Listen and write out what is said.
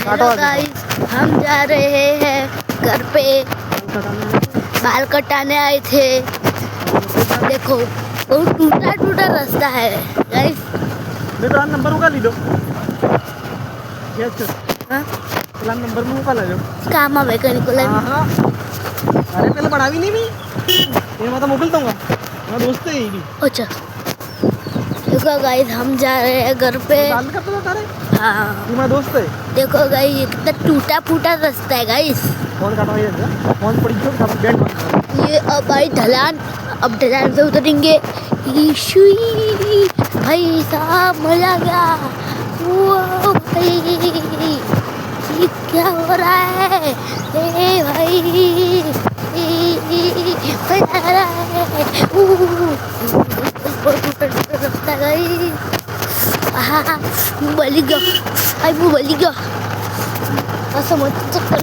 Hello guys, हम जा रहे हैं घर पे, बाल कटाने आए थे। देखो बहुत टूटा टूटा रास्ता है गाइस। मेरा नंबर उका ली दो। यस हाँ प्लान नंबर में उका ले जाओ। काम आवे कहीं को ले। हाँ अरे पहले पढ़ा भी नहीं भी ये मैं तो मोबाइल दूंगा, मेरा दोस्त है ये भी। अच्छा देखो गाइस, हम जा रहे हैं घर पे। दाल का तो तारे हाँ ये मेरा दोस्त है। देखो गाइस, ये कितना टूटा फूटा रास्ता है गाइस। फोन काटवा ये फोन पड़ी जो सब बैठ बंद। ये अब आई ढलान, अब ढलान से उतरेंगे। ईशुई भाई साहब मजा आ गया। वो भाई ये क्या हो रहा है? ए भाई मजा आ रहा है। रास्ता गई, बली गया, आई वो बली गया। असम चक्कर